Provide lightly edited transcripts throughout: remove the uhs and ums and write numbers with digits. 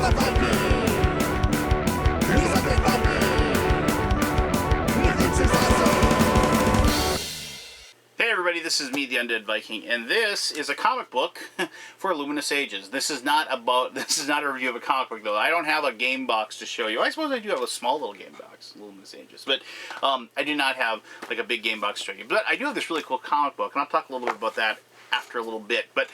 Hey everybody, this is me, the Undead Viking, and this is a comic book for Luminous Ages. This is not a review of a comic book, though. I don't have a game box to show you. I suppose I do have a small little game box, Luminous Ages, but I do not have like a big game box to show you. But I do have this really cool comic book, and I'll talk a little bit about that after a little bit. But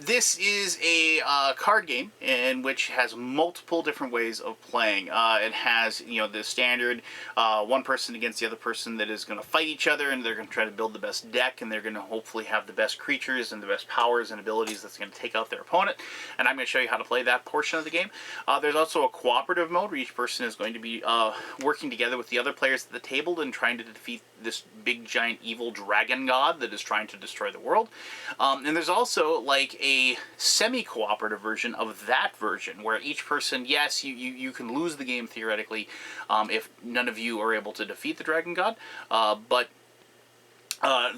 this is a card game in which has multiple different ways of playing. It has, you know, the standard one person against the other person that is going to fight each other, and they're going to try to build the best deck, and they're going to hopefully have the best creatures and the best powers and abilities that's going to take out their opponent. And I'm going to show you how to play that portion of the game. There's also a cooperative mode where each person is going to be working together with the other players at the table and trying to defeat this big giant evil dragon god that is trying to destroy the world. And there's also like a semi-cooperative version of that version where each person, yes, you can lose the game theoretically if none of you are able to defeat the dragon god, but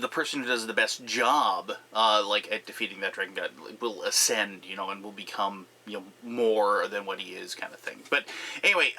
the person who does the best job, like at defeating that dragon god, will ascend, you know, and will become, you know, more than what he is, kind of thing. But anyway,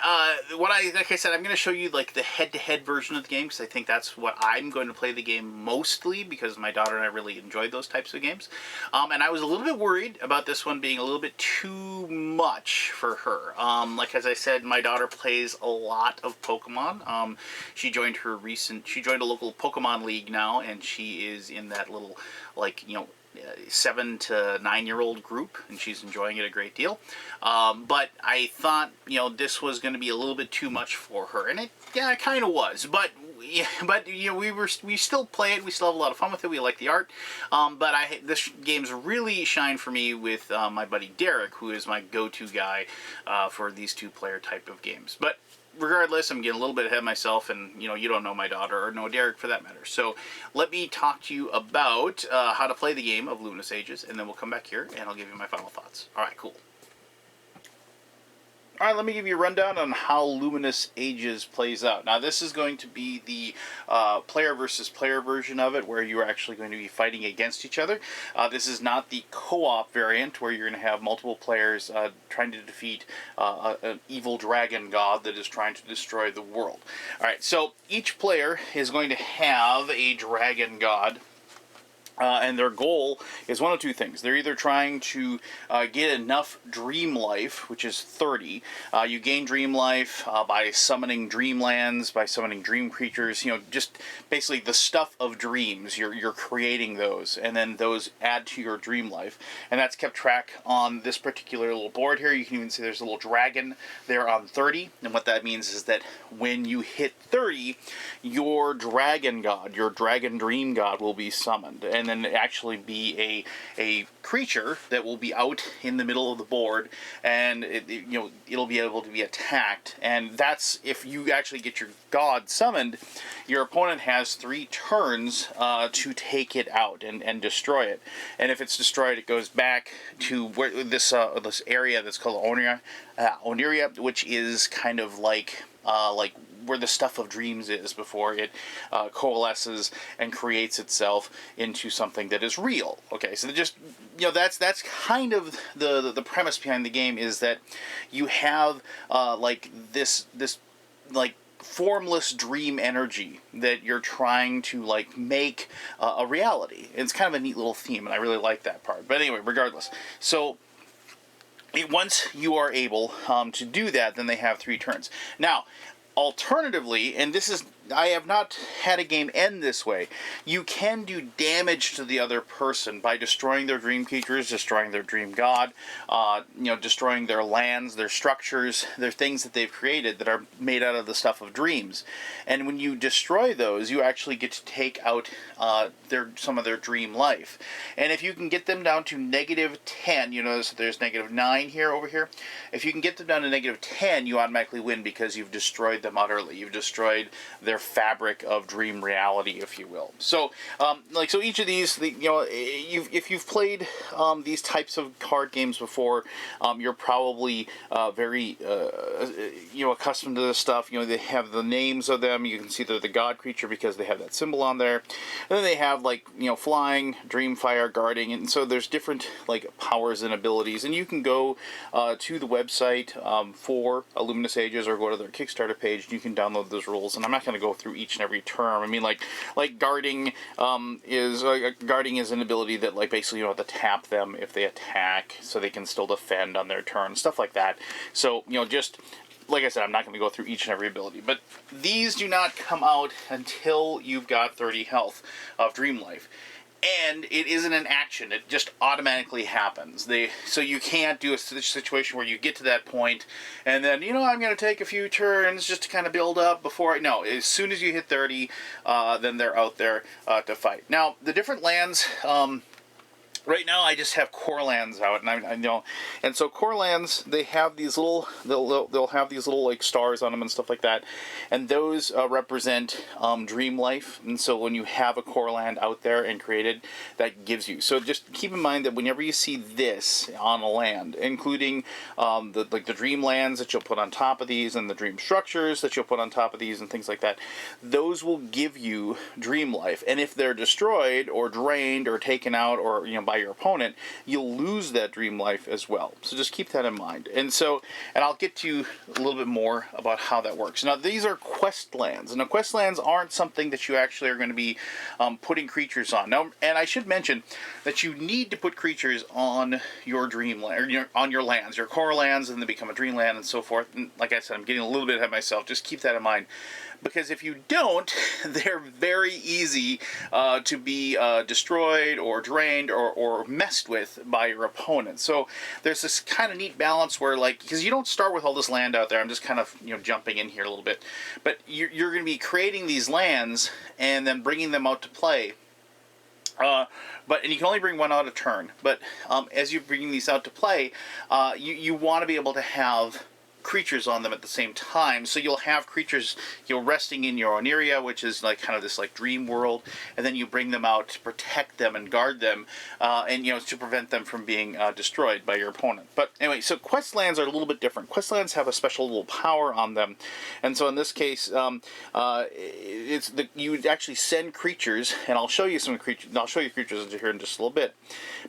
like I said, I'm going to show you like the head-to-head version of the game because I think that's what I'm going to play the game mostly because my daughter and I really enjoyed those types of games. And I was a little bit worried about this one being a little bit too much for her. Like as I said, my daughter plays a lot of Pokemon. She joined a local Pokemon league now, and she is in that little, like, you know, 7 to 9-year-old group, and she's enjoying it a great deal. But I thought, you know, this was going to be a little bit too much for her, and it kind of was. But you know, we still play it. We still have a lot of fun with it. We like the art. But this game's really shined for me with my buddy Derek, who is my go-to guy for these two-player type of games. But regardless, I'm getting a little bit ahead of myself, and you know, you don't know my daughter or know Derek for that matter. So let me talk to you about how to play the game of Luminous Ages, and then we'll come back here and I'll give you my final thoughts. Alright, cool. Alright, let me give you a rundown on how Luminous Ages plays out. Now, this is going to be the player versus player version of it, where you're actually going to be fighting against each other. This is not the co-op variant, where you're going to have multiple players trying to defeat an evil dragon god that is trying to destroy the world. Alright, so each player is going to have a dragon god. And their goal is one of two things. They're either trying to get enough dream life, which is 30. You gain dream life by summoning dreamlands, by summoning dream creatures, you know, just basically the stuff of dreams. You're creating those, and then those add to your dream life. And that's kept track on this particular little board here. You can even see there's a little dragon there on 30. And what that means is that when you hit 30, your dragon god, your dragon dream god will be summoned. And then actually be a creature that will be out in the middle of the board, and it'll be able to be attacked. And that's if you actually get your god summoned, your opponent has 3 turns to take it out and destroy it. And if it's destroyed, it goes back to where this area that's called Oneria, which is kind of like where the stuff of dreams is before it coalesces and creates itself into something that is real. Okay, so just, you know, that's kind of the premise behind the game, is that you have like this like formless dream energy that you're trying to like make a reality. It's kind of a neat little theme, and I really like that part. But anyway, regardless, so once you are able to do that, then they have 3 turns. Now, alternatively, and this is, I have not had a game end this way, you can do damage to the other person by destroying their dream creatures, destroying their dream god, destroying their lands, their structures, their things that they've created that are made out of the stuff of dreams. And when you destroy those, you actually get to take out some of their dream life. And if you can get them down to -10, you notice that there's -9 here, over here. If you can get them down to -10, you automatically win because you've destroyed them utterly. You've destroyed their fabric of dream reality, if you will. So, so each of these, if you've played these types of card games before, you're probably very, accustomed to this stuff. They have the names of them. You can see they're the god creature because they have that symbol on there. And then they have flying, dream fire, guarding, and so there's different powers and abilities. And you can go to the website for Luminous Ages or go to their Kickstarter page. And you can download those rules. And I'm not going to go through each and every term. I mean, guarding is an ability that basically you have to tap them if they attack, so they can still defend on their turn, stuff like that. So just like I said, I'm not going to go through each and every ability, but these do not come out until you've got 30 health of Dream Life. And it isn't an action. It just automatically happens. So you can't do a situation where you get to that point and then, I'm going to take a few turns just to kind of build up before... No, as soon as you hit 30, then they're out there to fight. Now, the different lands... right now, I just have core lands out, and I know, and so core lands, they have these little, they'll have these little stars on them and stuff like that, and those represent Dream Life. And so when you have a core land out there and created, that gives you. So just keep in mind that whenever you see this on a land, including the dream lands that you'll put on top of these, and the dream structures that you'll put on top of these, and things like that, those will give you Dream Life. And if they're destroyed or drained or taken out or by your opponent, you'll lose that Dream Life as well. So just keep that in mind. And I'll get to you a little bit more about how that works. Now, these are quest lands. Now, quest lands aren't something that you actually are going to be putting creatures on. Now, and I should mention that you need to put creatures on your dream land, or on your lands, your core lands, and they become a dream land and so forth. And like I said, I'm getting a little bit ahead of myself. Just keep that in mind. Because if you don't, they're very easy to be destroyed or drained or messed with by your opponent. So there's this kind of neat balance where, because you don't start with all this land out there. I'm just kind of jumping in here a little bit, but you're going to be creating these lands and then bringing them out to play. And you can only bring one out a turn. But as you're bringing these out to play, you want to be able to have creatures on them at the same time. So you'll have creatures resting in your own area, which is kind of this dream world, and then you bring them out to protect them and guard them, and to prevent them from being destroyed by your opponent. But anyway, so quest lands are a little bit different. Quest lands have a special little power on them, and so in this case, you would actually send creatures, and I'll show you some creatures. I'll show you creatures here in just a little bit.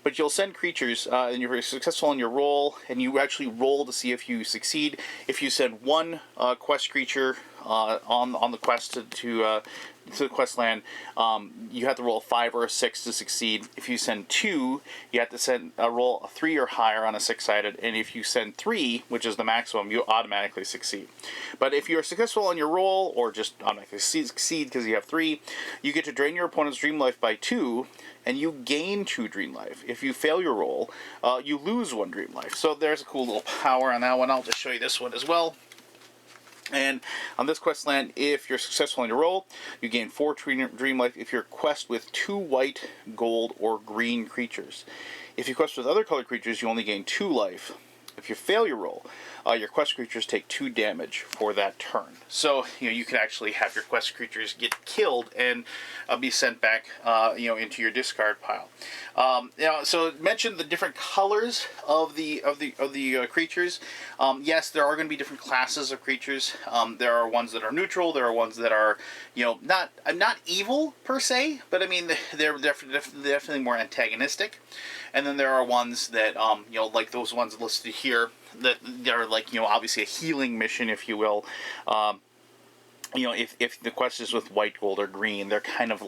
But you'll send creatures, and you're very successful in your roll, and you actually roll to see if you succeed. If you send one quest creature on the quest to the quest land, you have to roll a 5 or a 6 to succeed. If you send 2, you have to roll a 3 or higher on a 6-sided, and if you send 3, which is the maximum, you automatically succeed. But if you're successful on your roll, or just automatically succeed because you have 3, you get to drain your opponent's Dream Life by 2, and you gain 2 Dream Life. If you fail your roll, you lose 1 Dream Life. So there's a cool little power on that one. I'll just show you this one as well. And on this quest land, if you're successful in your roll, you gain 4 Dream Life if you're quest with 2 white, gold, or green creatures. If you quest with other colored creatures, you only gain 2 life. If you fail your roll, your quest creatures take 2 damage for that turn. So you can actually have your quest creatures get killed and be sent back into your discard pile. So mention the different colors of the creatures. Yes, there are going to be different classes of creatures. There are ones that are neutral. There are ones that are not evil per se, but I mean they're definitely more antagonistic. And then there are ones that like those ones listed here, that they're obviously a healing mission, if you will. If the quest is with white, gold, or green, they're kind of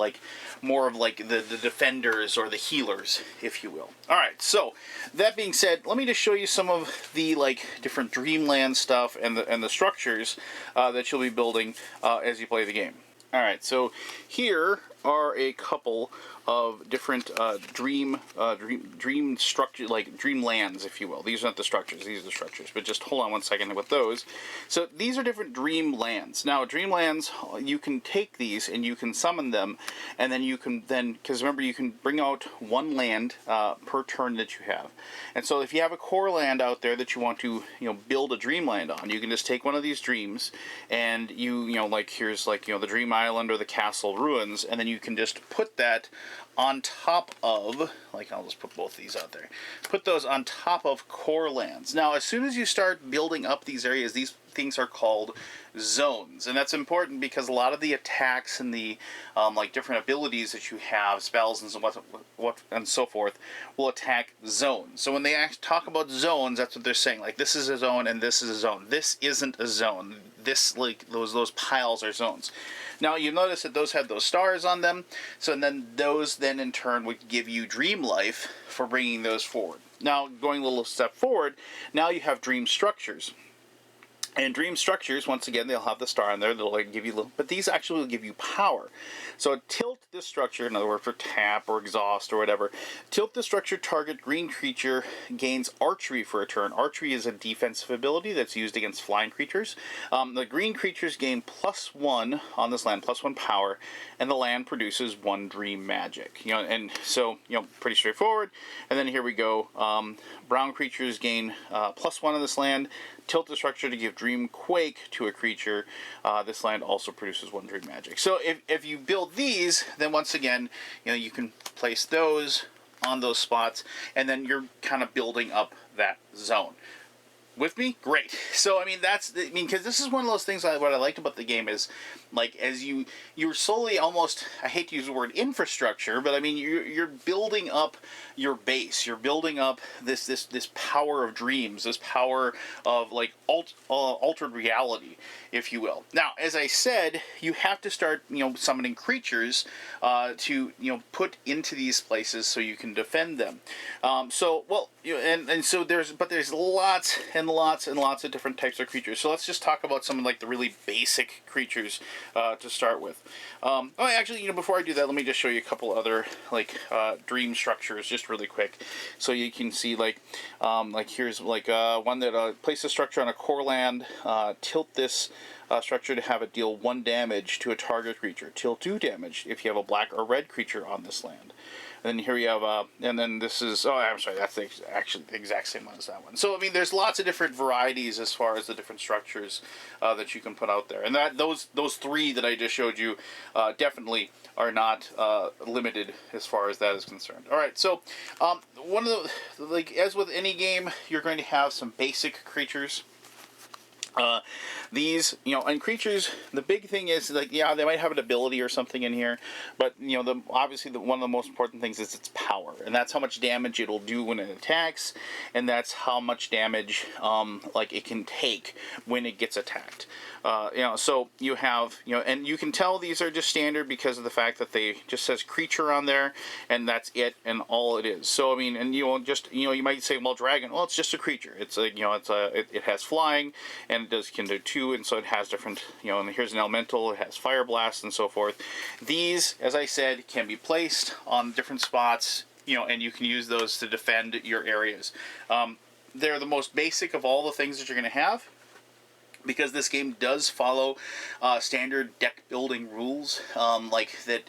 more of the defenders or the healers, if you will. All right, so that being said, let me just show you some of the different Dreamland stuff and the structures that you'll be building as you play the game. All right, so here are a couple different dream structure, like dream lands, if you will. These are not the structures; these are the structures. But just hold on one second with those. So these are different dream lands. Now, dream lands, you can take these and you can summon them, and then you can because remember, you can bring out one land per turn that you have. And so if you have a core land out there that you want to build a dream land on, you can just take one of these dreams, and like here's like the Dream Island or the Castle Ruins, and then you can just put that on top of, like, I'll just put both these out there. Put those on top of core lands. Now, as soon as you start building up these areas, these things are called zones, and that's important because a lot of the attacks and the like different abilities that you have, spells and what and so forth, will attack zones. So when they talk about zones, that's what they're saying. Like, this is a zone and this is a zone. This isn't a zone. This, like, those piles are zones. Now, you notice that those have those stars on them, so then those then in turn would give you dream life for bringing those forward. Now, going a little step forward, now you have dream structures. And dream structures, once again, they'll have the star on there. They'll like give you a little, but these actually will give you power. So tilt this structure, in other words, for tap or exhaust or whatever. Tilt the structure, target green creature gains archery for a turn. Archery is a defensive ability that's used against flying creatures. The green creatures gain +1 on this land, +1 power, and the land produces 1 dream magic. And so pretty straightforward. And then here we go. Brown creatures gain +1 on this land. Tilt the structure to give Dream Quake to a creature. This land also produces 1 dream magic. So if you build these, then once again, you can place those on those spots, and then you're kind of building up that zone. With me? Great. So, I mean, because this is one of those things, what I liked about the game is, like, as you're slowly almost, I hate to use the word infrastructure, but I mean, you're building up your base. You're building up this power of dreams, this power of, like, altered reality, if you will. Now, as I said, you have to start, summoning creatures to, put into these places so you can defend them. So there's lots and lots and lots of different types of creatures. So let's just talk about some of like the really basic creatures to start with. Actually, before I do that, let me just show you a couple other like dream structures just really quick, so you can see like here's like one that place a structure on a core land, tilt this structure to have it deal 1 damage to a target creature. Tilt 2 damage if you have a black or red creature on this land. And then here you have, and then this is, I'm sorry, that's actually the exact same one as that one. So, I mean, there's lots of different varieties as far as the different structures that you can put out there. And those 3 that I just showed you definitely are not limited as far as that is concerned. All right, so one of the, like, as with any game, you're going to have some basic creatures. These, and creatures, the big thing is, like, yeah, they might have an ability or something in here, but, obviously one of the most important things is its power, and that's how much damage it'll do when it attacks, and that's how much damage, like, it can take when it gets attacked. So you have, and you can tell these are just standard because of the fact that they just says creature on there, and that's it, and all it is. So, I mean, and you might say, well, dragon, well, it's just a creature. It's like, it has flying, and can do 2, and so it has different, and here's an elemental, it has fire blast and so forth. These, as I said, can be placed on different spots, and you can use those to defend your areas. They're the most basic of all the things that you're going to have, because this game does follow standard deck building rules, like that.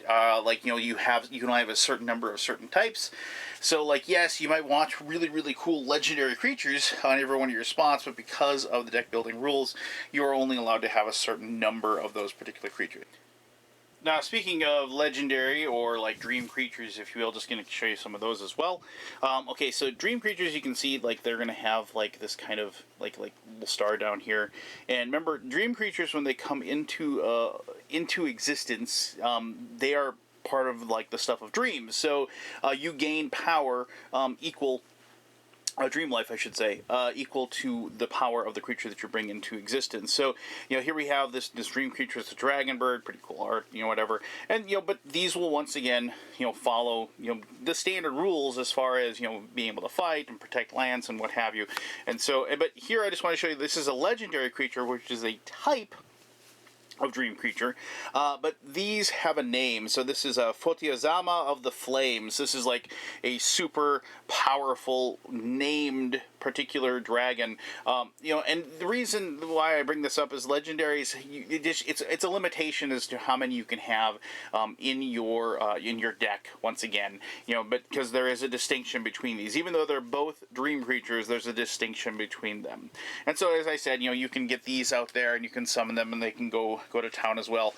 You can only have a certain number of certain types. So, like, yes, you might want really, really cool legendary creatures on every one of your spots, but because of the deck building rules, you are only allowed to have a certain number of those particular creatures. Now, speaking of legendary or like dream creatures, if you will, just going to show you some of those as well. Okay, so dream creatures, you can see like they're going to have like this kind of like little star down here. And remember, dream creatures, when they come into existence, they are part of like the stuff of dreams. So you gain power equal. Dream life, I should say, equal to the power of the creature that you bring into existence. So, here we have this dream creature. It's a dragon bird, pretty cool art, whatever. And, but these will once again, follow, the standard rules as far as, being able to fight and protect lands and what have you. And so, but here I just want to show you, this is a legendary creature, which is a type of Dream Creature, but these have a name. So this is a Fotiozama of the Flames. This is like a super powerful named particular dragon. And the reason why I bring this up is legendaries. It's a limitation as to how many you can have in your deck. Once again, but because there is a distinction between these, even though they're both Dream Creatures, there's a distinction between them. And so, as I said, you can get these out there and you can summon them, and they can go to town as well.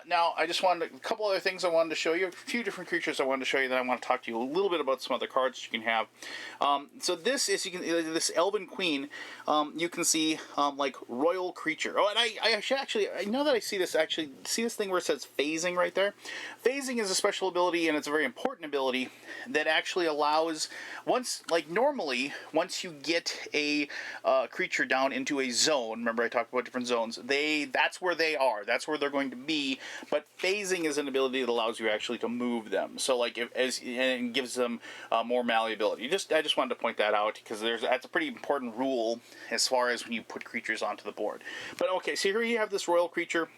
Now, I just wanted a couple other things I wanted to show you. A few different creatures I wanted to show you. Then I want to talk to you a little bit about some other cards you can have. So this is this Elven Queen. You can see like royal creature. Oh, and I actually now that I see this thing where it says phasing right there. Phasing is a special ability, and it's a very important ability that actually allows once you get a creature down into a zone. Remember I talked about different zones. That's where they are. That's where they're going to be. But phasing is an ability that allows you actually to move them. So like and gives them more malleability. I just wanted to point that out because that's a pretty important rule as far as when you put creatures onto the board. But okay, so here you have this royal creature.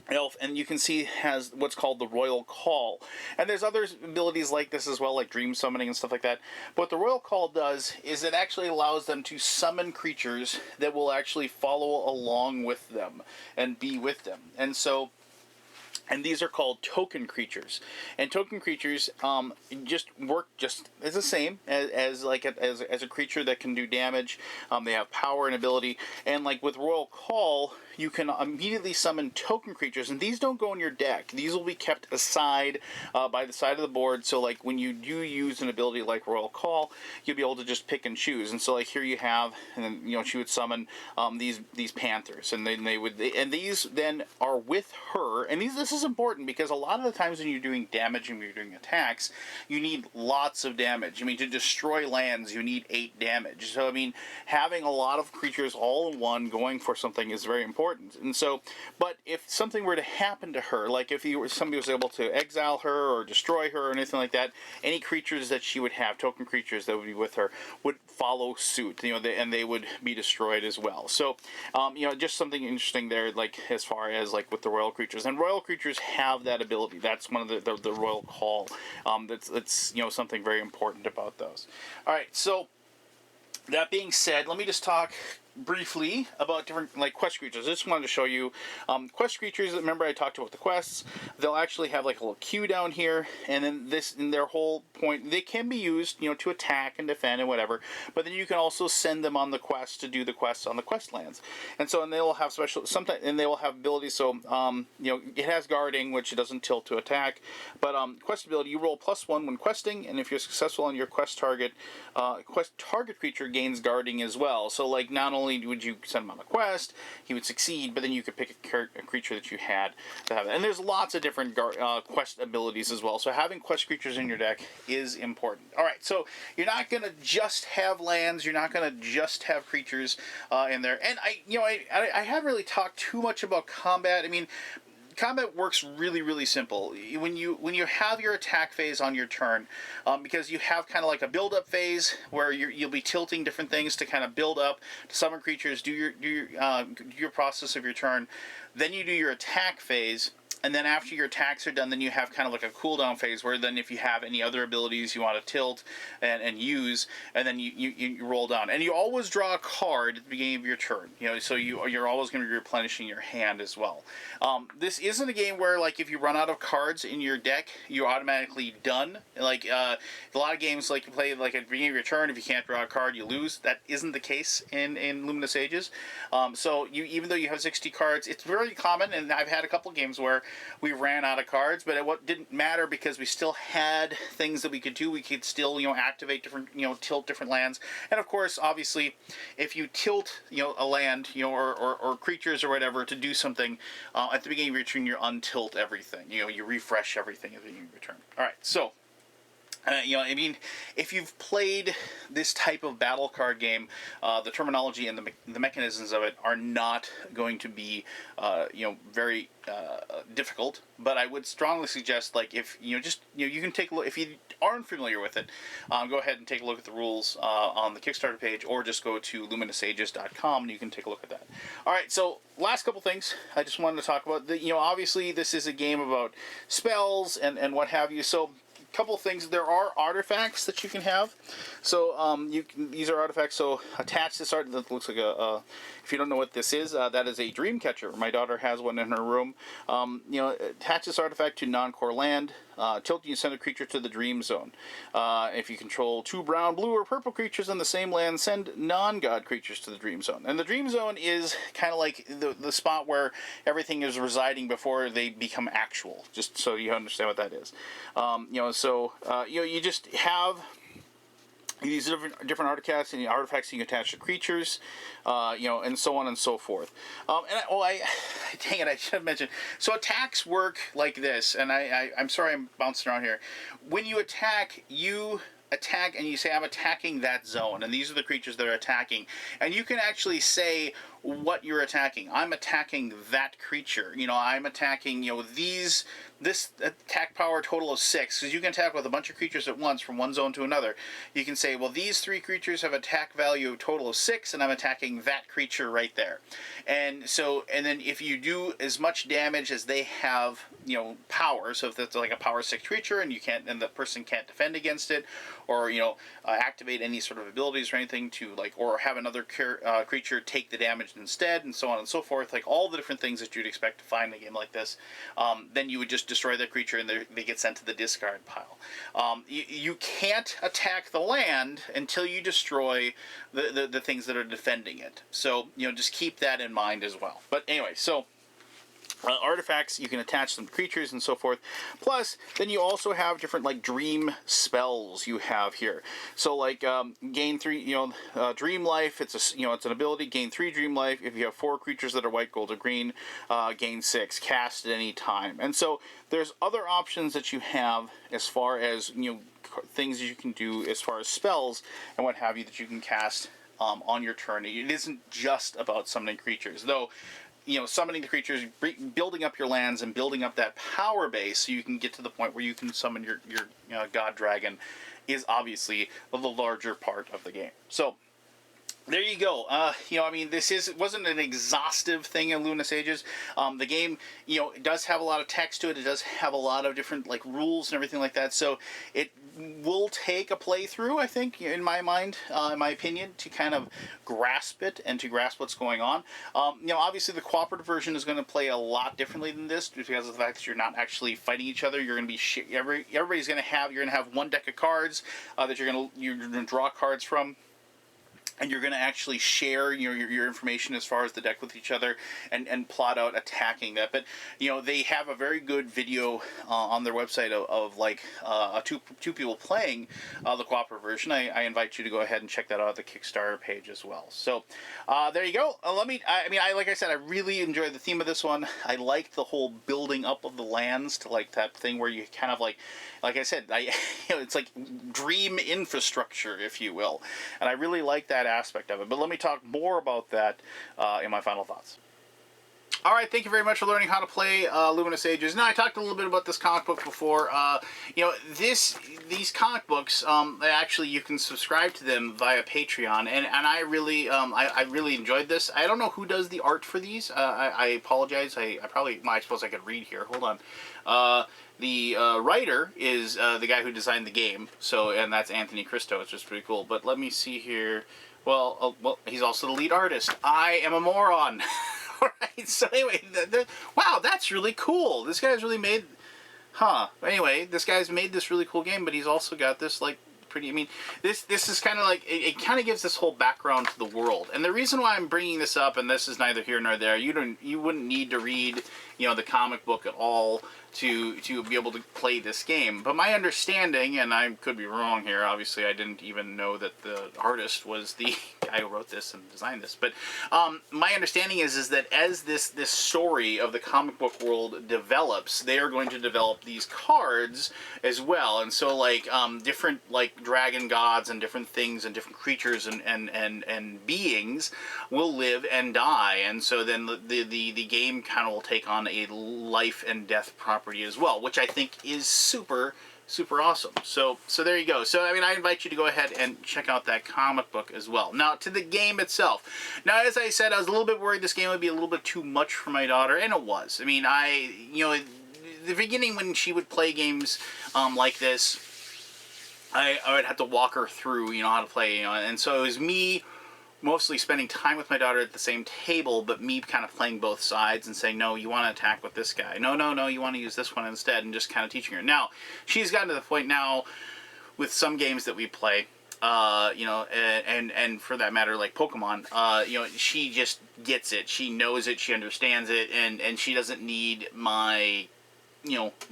Elf, and you can see has what's called the Royal Call, and there's other abilities like this as well, like dream summoning and stuff like that. But what the Royal Call does is it actually allows them to summon creatures that will actually follow along with them and be with them. And these are called token creatures, and token creatures just work just as the same as a creature that can do damage. They have power and ability, and like with Royal Call, you can immediately summon token creatures, and these don't go in your deck. These will be kept aside by the side of the board. So like when you do use an ability like Royal Call, you'll be able to just pick and choose. And so like here you have, and then she would summon these panthers, and then these then are with her, and this is important because a lot of the times when you're doing damage and you're doing attacks, you need lots of damage. I mean, to destroy lands, you need 8 damage. So I mean, having a lot of creatures all in one going for something is very important. And so, but if something were to happen to her, like if somebody was able to exile her or destroy her or anything like that, any creatures that she would have, token creatures that would be with her, would follow suit, and they would be destroyed as well. So, just something interesting there, like as far as like with the royal creatures, and royal creatures have that ability. That's one of the Royal Call. That's something very important about those. All right, so that being said, let me just talk briefly about different like quest creatures. I just wanted to show you quest creatures. Remember I talked about the quests. They'll actually have like a little queue down here, and then in their whole point, they can be used to attack and defend and whatever, but then you can also send them on the quest to do the quests on the quest lands. And so, and they will have and they will have abilities. So it has guarding, which it doesn't tilt to attack, but quest ability, you roll +1 when questing, and if you're successful on your quest target creature gains guarding as well. So like not only would you send him on a quest, he would succeed, but then you could pick a creature that you had to have it. And there's lots of different quest abilities as well, so having quest creatures in your deck is important. Alright, so you're not going to just have lands, you're not going to just have creatures in there. And I haven't really talked too much about combat. I mean, combat works really, really simple. When you have your attack phase on your turn, because you have kind of like a build-up phase where you'll be tilting different things to kind of build up, to summon creatures, do your process of your turn. Then you do your attack phase, and then after your attacks are done, then you have kind of like a cooldown phase where then if you have any other abilities you want to tilt and use, and then you roll down. And you always draw a card at the beginning of your turn. So you're always going to be replenishing your hand as well. This isn't a game where like if you run out of cards in your deck, you're automatically done. Like a lot of games, like you play like at the beginning of your turn, if you can't draw a card, you lose. That isn't the case in Luminous Ages. So even though you have 60 cards, it's very common, and I've had a couple of games where we ran out of cards, but it didn't matter because we still had things that we could do. We could still, activate different, tilt different lands. And of course, obviously, if you tilt, a land, or creatures or whatever to do something, at the beginning of your turn, you untilt everything. You refresh everything at the beginning of your turn. All right, so I mean, if you've played this type of battle card game, the terminology and the mechanisms of it are not going to be, very difficult. But I would strongly suggest, like, if you can take a look if you aren't familiar with it, go ahead and take a look at the rules on the Kickstarter page, or just go to luminousages.com and you can take a look at that. All right, so last couple things I just wanted to talk about. Obviously this is a game about spells and what have you. So couple things. There are artifacts that you can have. So these are artifacts. So attach this art that looks like if you don't know what this is, that is a dream catcher. My daughter has one in her room. Attach this artifact to non-core land. Tilt and you send a creature to the dream zone. If you control 2 brown, blue, or purple creatures on the same land, send non-god creatures to the dream zone. And the dream zone is kind of like the spot where everything is residing before they become actual. Just so you understand what that is. You just have these different artifacts and the artifacts you can attach to creatures, and so on and so forth. Dang it, I should have mentioned. So attacks work like this, and I'm sorry I'm bouncing around here. When you attack, you attack and you say, I'm attacking that zone, and these are the creatures that are attacking, and you can actually say what you're attacking. I'm attacking that creature. I'm attacking, this attack power total of 6, because you can attack with a bunch of creatures at once from one zone to another. You can say, well, these 3 creatures have attack value total of 6, and I'm attacking that creature right there. And then if you do as much damage as they have, power, so if that's like a power 6 creature and the person can't defend against it, or activate any sort of abilities or anything or have another creature take the damage instead, and so on and so forth, like all the different things that you'd expect to find in a game like this, then you would just destroy that creature and they get sent to the discard pile. You can't attack the land until you destroy the things that are defending it. So just keep that in mind as well. But anyway, so artifacts, you can attach them to creatures and so forth. Plus, then you also have different dream spells you have here. So gain 3, dream life. It's an ability. Gain 3 dream life. If you have 4 creatures that are white, gold, or green, gain 6. Cast at any time. And so there's other options that you have as far as things you can do as far as spells and what have you that you can cast on your turn. It isn't just about summoning creatures, though. Summoning the creatures, building up your lands, and building up that power base so you can get to the point where you can summon your god dragon is obviously the larger part of the game. So there you go. This wasn't an exhaustive thing in Luminous Ages. The game, it does have a lot of text to it. It does have a lot of different rules and everything like that. So it will take a playthrough, I think, in my mind, in my opinion, to kind of grasp it and to grasp what's going on. Obviously the cooperative version is going to play a lot differently than this because of the fact that you're not actually fighting each other. You're going to be everybody's going to have one deck of cards that you're going to draw cards from. And you're going to actually share your information as far as the deck with each other and plot out attacking that. But, they have a very good video on their website of two people playing the cooperative version. I invite you to go ahead and check that out at the Kickstarter page as well. So, there you go. Like I said, I really enjoyed the theme of this one. I liked the whole building up of the lands to that thing where you kind of like I said, it's like dream infrastructure, if you will. And I really like that aspect of it. But let me talk more about that in my final thoughts. All right, thank you very much for learning how to play Luminous Ages. Now, I talked a little bit about this comic book before. These comic books, actually, you can subscribe to them via Patreon, and I really, I really enjoyed this. I don't know who does the art for these. I apologize. I suppose I could read here. Hold on. The writer is the guy who designed the game, and that's Anthony Cristo, which is pretty cool. But let me see here. Well, he's also the lead artist. I am a moron. All right. So anyway, wow, that's really cool. This guy's really made. Anyway, this guy's made this really cool game, but he's also got this pretty. This is kind of it kind of gives this whole background to the world. And the reason why I'm bringing this up, and this is neither here nor there, you wouldn't need to read the comic book at all to be able to play this game. But my understanding, and I could be wrong here, obviously I didn't even know that the artist was the guy I wrote this and designed this. But my understanding is that as this story of the comic book world develops, they are going to develop these cards as well. And so like different like dragon gods and different things and different creatures and beings will live and die. And so then the game kind of will take on a life and death property as well, which I think is super awesome. So there you go. So I mean, I invite you to go ahead and check out that comic book as well. Now to the game itself. Now, as I said, I was a little bit worried this game would be a little bit too much for my daughter, and it was. I mean, the beginning when she would play games like this, I would have to walk her through, how to play, and so it was me mostly spending time with my daughter at the same table, but me kind of playing both sides and saying, no, you want to attack with this guy. No, you want to use this one instead, and just kind of teaching her. Now, she's gotten to the point now with some games that we play, and for that matter, like Pokemon, she just gets it. She knows it. She understands it, and she doesn't need my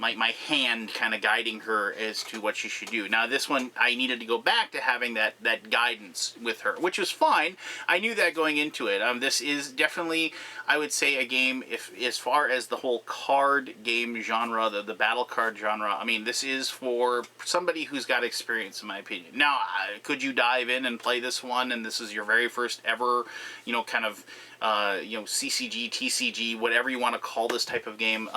my hand kind of guiding her as to what she should do. Now this one, I needed to go back to having that guidance with her, which was fine. I knew that going into it. This is definitely, I would say, a game, as far as the whole card game genre, the battle card genre, I mean, this is for somebody who's got experience, in my opinion. Now, could you dive in and play this one, and this is your very first ever, kind of, CCG, TCG, whatever you want to call this type of game,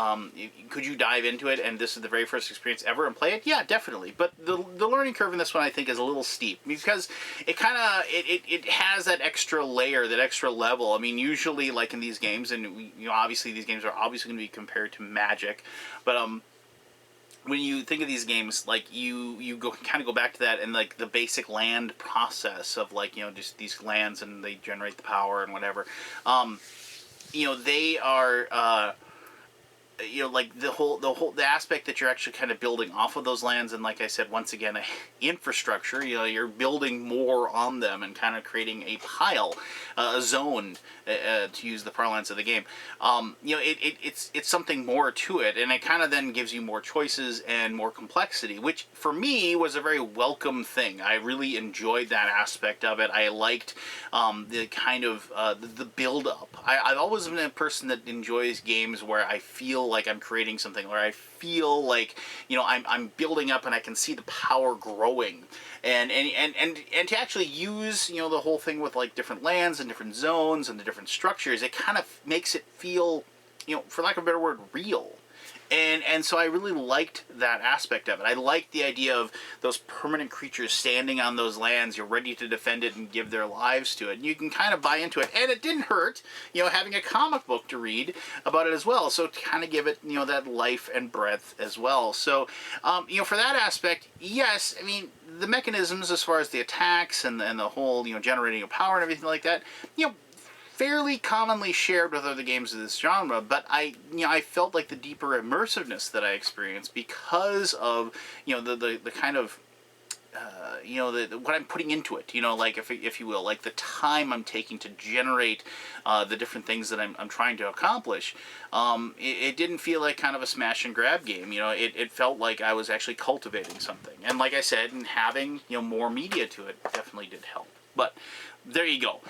could you dive into it and this is the very first experience ever and play it? Yeah, definitely. But the learning curve in this one, I think, is a little steep because it kind of, it has that extra layer, that extra level. I mean, usually like in these games, and obviously these games are obviously going to be compared to Magic, but when you think of these games, like you kind of go back to that and like the basic land process of like just these lands and they generate the power and whatever, they are like the aspect that you're actually kind of building off of those lands, and like I said, once again, infrastructure. You're building more on them and kind of creating a pile, a zone, to use the parlance of the game. It's something more to it, and it kind of then gives you more choices and more complexity, which for me was a very welcome thing. I really enjoyed that aspect of it. I liked the kind of the build up. I've always been a person that enjoys games where I feel like I'm creating something, where I feel like I'm building up and I can see the power growing, and to actually use the whole thing with like different lands and different zones and the different structures, it kind of makes it feel, for lack of a better word, real. And so I really liked that aspect of it. I liked the idea of those permanent creatures standing on those lands. You're ready to defend it and give their lives to it. And you can kind of buy into it. And it didn't hurt, having a comic book to read about it as well. So to kind of give it, that life and breadth as well. So, for that aspect, yes, I mean, the mechanisms as far as the attacks and the whole, generating of power and everything like that, fairly commonly shared with other games of this genre, but I felt like the deeper immersiveness that I experienced because of the kind of what I'm putting into it, like if you will, like the time I'm taking to generate the different things that I'm trying to accomplish. It didn't feel like kind of a smash and grab game. It felt like I was actually cultivating something, and like I said, and having more media to it definitely did help. But there you go.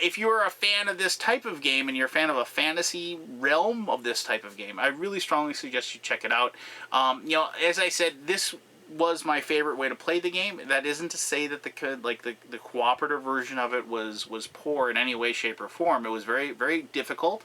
If you're a fan of this type of game and you're a fan of a fantasy realm of this type of game, I really strongly suggest you check it out. As I said, this was my favorite way to play the game. That isn't to say that the cooperative version of it was poor in any way, shape, or form. It was very, very difficult,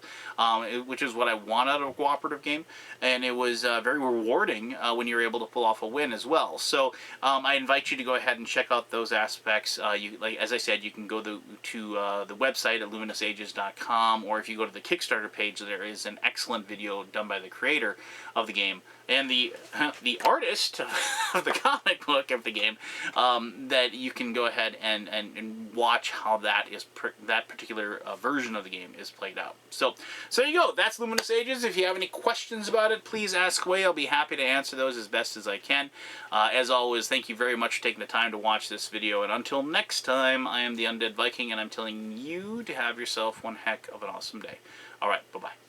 which is what I want out of a cooperative game, and it was very rewarding when you're able to pull off a win as well. So I invite you to go ahead and check out those aspects. As I said, you can go to the website at luminousages.com, or if you go to the Kickstarter page, there is an excellent video done by the creator of the game and the artist of the comic book of the game, that you can go ahead and watch how that particular version of the game is played out. So there you go. That's Luminous Ages. If you have any questions about it, please ask away. I'll be happy to answer those as best as I can. As always, thank you very much for taking the time to watch this video. And until next time, I am the Undead Viking, and I'm telling you to have yourself one heck of an awesome day. All right, bye-bye.